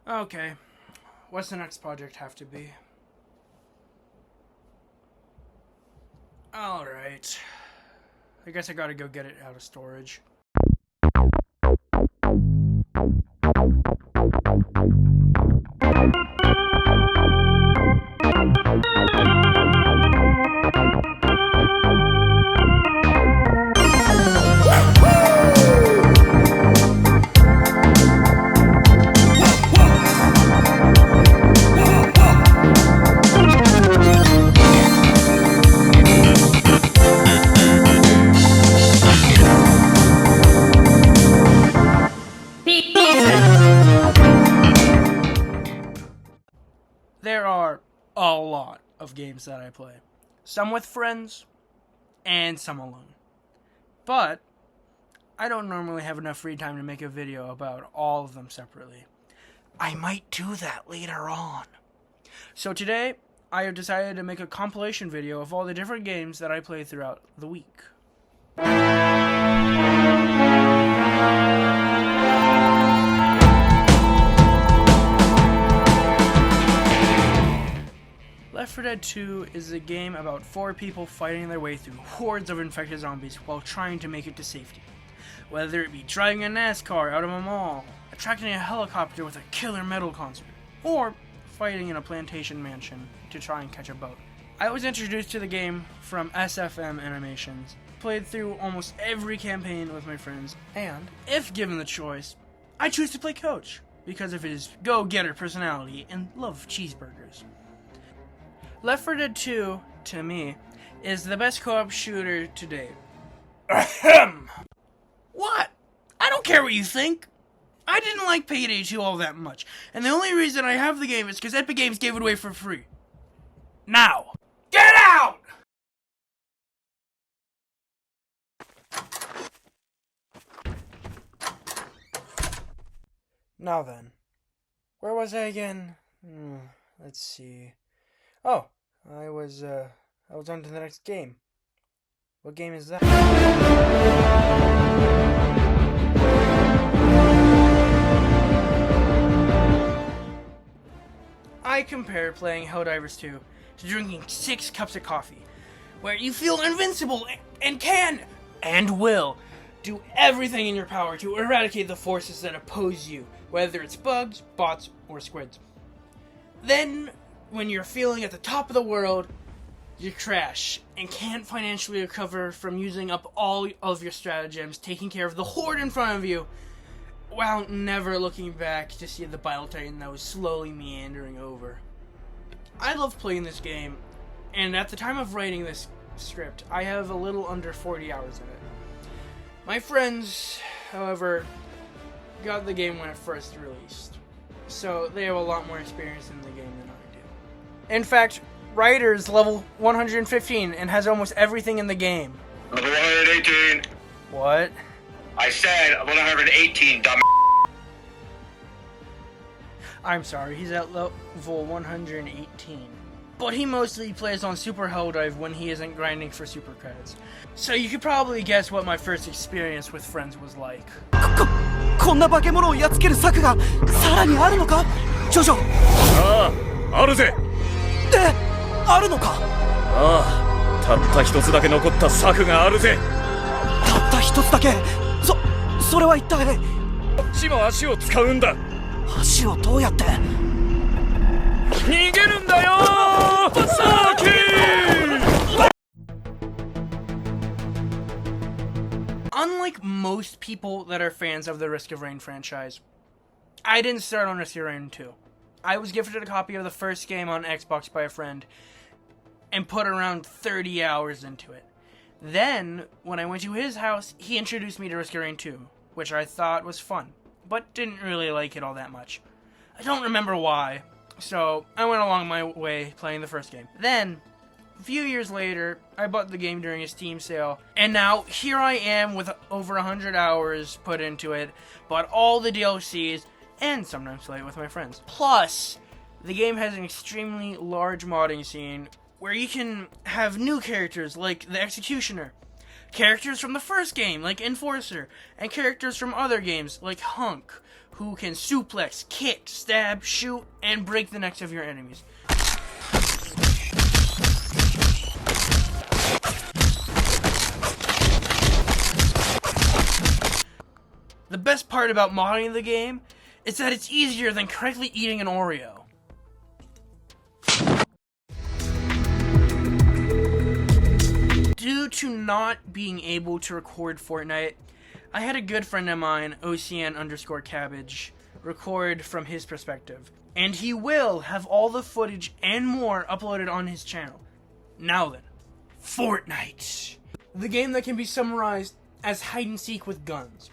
Okay, what's the next project have to be? Alright. I guess I gotta go get it out of storage. There are a lot of games that I play. Some with friends, and some alone. But, I don't normally have enough free time to make a video about all of them separately. I might do that later on. So today, I have decided to make a compilation video of all the different games that I play throughout the week. Left 4 Dead 2 is a game about 4 people fighting their way through hordes of infected zombies while trying to make it to safety. Whether it be driving a NASCAR out of a mall, attracting a helicopter with a killer metal concert, or fighting in a plantation mansion to try and catch a boat. I was introduced to the game from SFM Animations, played through almost every campaign with my friends, and, if given the choice, I choose to play Coach, because of his go-getter personality and love of cheeseburgers. Left 4 Dead 2, to me, is the best co-op shooter to date. Ahem! What? I don't care what you think. I didn't like Payday 2 all that much, and the only reason I have the game is because Epic Games gave it away for free. Now, get out! Now then, where was I again? Let's see. Oh, I was on to the next game. What game is that? I compare playing Helldivers 2 to drinking 6 cups of coffee, where you feel invincible and can, and will, do everything in your power to eradicate the forces that oppose you, whether it's bugs, bots, or squids. Then, when you're feeling at the top of the world, you crash and can't financially recover from using up all of your stratagems, taking care of the horde in front of you, while never looking back to see the Bile Titan that was slowly meandering over. I love playing this game, and at the time of writing this script, I have a little under 40 hours in it. My friends, however, got the game when it first released, so they have a lot more experience in the game than I do. In fact, Ryder's level 115 and has almost everything in the game. Level 118. What? I said 118, dumb. I'm sorry, he's at level 118. But he mostly plays on Super Helldive when he isn't grinding for super credits. So you could probably guess what my first experience with friends was like. こんな化け物をやっつける策がさらにあるのかジョジョああ、あるぜで、あるのかああ、たった一つだけ残った策があるぜたった一つだけそれは一体こっちも足を使うんだ足をどうやって逃げるんだよーサーキー Unlike most people that are fans of the Risk of Rain franchise, I didn't start on Risk of Rain 2. I was gifted a copy of the first game on Xbox by a friend and put around 30 hours into it. Then, when I went to his house, he introduced me to Risk of Rain 2, which I thought was fun, but didn't really like it all that much. I don't remember why, so I went along my way playing the first game. Then, a few years later, I bought the game during a Steam sale, and now here I am with over 100 hours put into it, bought all the DLCs, and sometimes play it with my friends. Plus, the game has an extremely large modding scene where you can have new characters like the Executioner, characters from the first game like Enforcer, and characters from other games like Hunk, who can suplex, kick, stab, shoot, and break the necks of your enemies. The best part about modding the game is that it's easier than correctly eating an Oreo. Due to not being able to record Fortnite, I had a good friend of mine, OCN_Cabbage, record from his perspective. And he will have all the footage and more uploaded on his channel. Now then, Fortnite. The game that can be summarized as hide and seek with guns.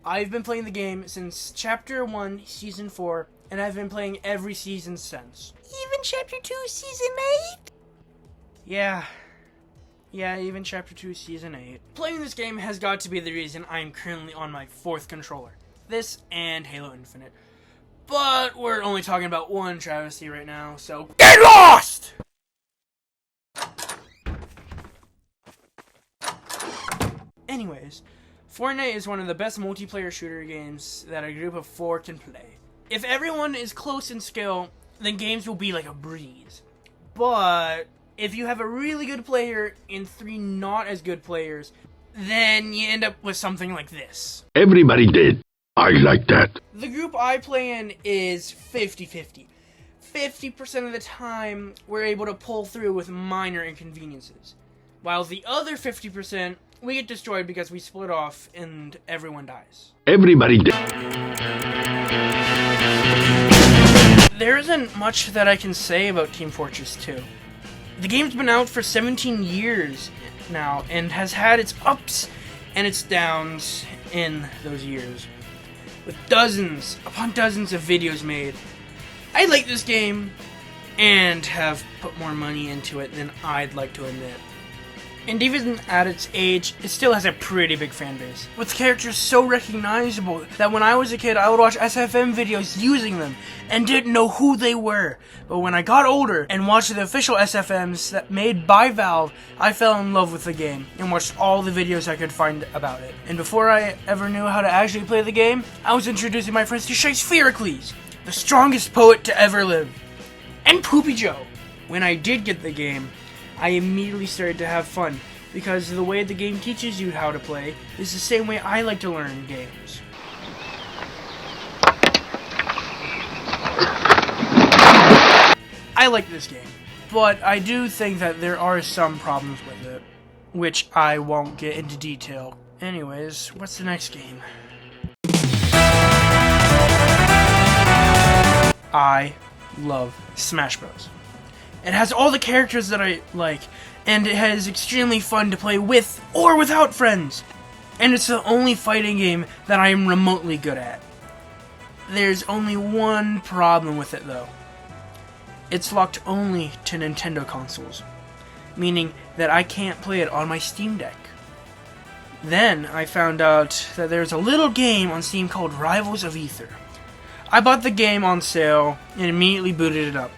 I've been playing the game since Chapter 1, Season 4, and I've been playing every season since. Even Chapter 2, Season 8? Yeah, even Chapter 2, Season 8. Playing this game has got to be the reason I am currently on my 4th controller. This and Halo Infinite. But we're only talking about one travesty right now, so GET LOST! Anyways, Fortnite is one of the best multiplayer shooter games that a group of 4 can play. If everyone is close in skill, then games will be like a breeze. But if you have a really good player and 3 not as good players, then you end up with something like this. Everybody did. I like that. The group I play in is 50-50. 50% of the time, we're able to pull through with minor inconveniences. While the other 50%, we get destroyed because we split off and everyone dies. Everybody did. There isn't much that I can say about Team Fortress 2. The game's been out for 17 years now and has had its ups and its downs in those years, with dozens upon dozens of videos made. I like this game and have put more money into it than I'd like to admit. And even at its age, it still has a pretty big fan base, with characters so recognizable that when I was a kid, I would watch SFM videos using them and didn't know who they were. But when I got older and watched the official SFMs that made by Valve, I fell in love with the game and watched all the videos I could find about it. And before I ever knew how to actually play the game, I was introducing my friends to Shakespearecles, the strongest poet to ever live, and Poopy Joe. When I did get the game, I immediately started to have fun, because the way the game teaches you how to play is the same way I like to learn games. I like this game, but I do think that there are some problems with it, which I won't get into detail. Anyways, what's the next game? I love Smash Bros. It has all the characters that I like, and it is extremely fun to play with or without friends. And it's the only fighting game that I am remotely good at. There's only one problem with it though. It's locked only to Nintendo consoles, meaning that I can't play it on my Steam Deck. Then I found out that there's a little game on Steam called Rivals of Aether. I bought the game on sale and immediately booted it up,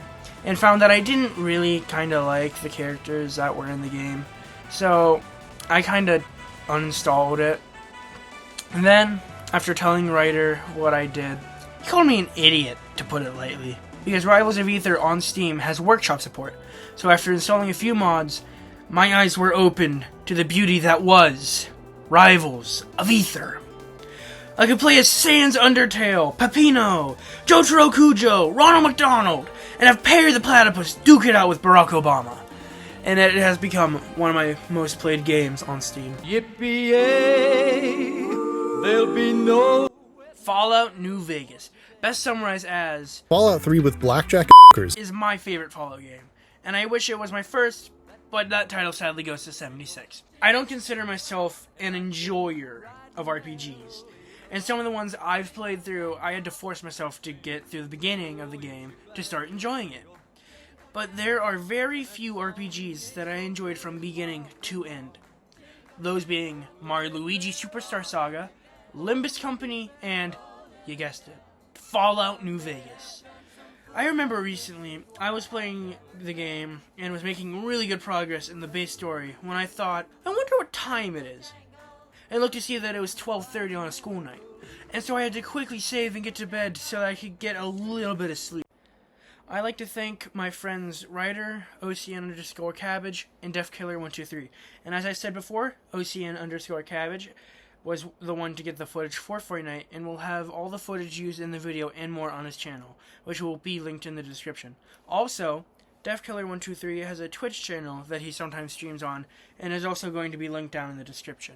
and found that I didn't really kinda like the characters that were in the game, so I kinda uninstalled it. And then, after telling Ryder what I did, he called me an idiot, to put it lightly, because Rivals of Aether on Steam has workshop support, so after installing a few mods, my eyes were opened to the beauty that was Rivals of Aether. I could play as Sans Undertale, Peppino, Jotaro Kujo, Ronald McDonald, and have Perry the Platypus duke it out with Barack Obama. And it has become one of my most played games on Steam. Yippee-yay, there'll be no... Fallout New Vegas, best summarized as Fallout 3 with blackjack and is my favorite Fallout game. And I wish it was my first, but that title sadly goes to 76. I don't consider myself an enjoyer of RPGs. And some of the ones I've played through, I had to force myself to get through the beginning of the game to start enjoying it. But there are very few RPGs that I enjoyed from beginning to end. Those being Mario Luigi Superstar Saga, Limbus Company, and, you guessed it, Fallout New Vegas. I remember recently, I was playing the game and was making really good progress in the base story when I thought, I wonder what time it is. And looked to see that it was 12:30 on a school night. and so I had to quickly save and get to bed so that I could get a little bit of sleep. I'd like to thank my friends Ryder, OCN_Cabbage, and DefKiller123. And as I said before, OCN_Cabbage was the one to get the footage for Fortnite, and will have all the footage used in the video and more on his channel, which will be linked in the description. Also, DefKiller123 has a Twitch channel that he sometimes streams on, and is also going to be linked down in the description.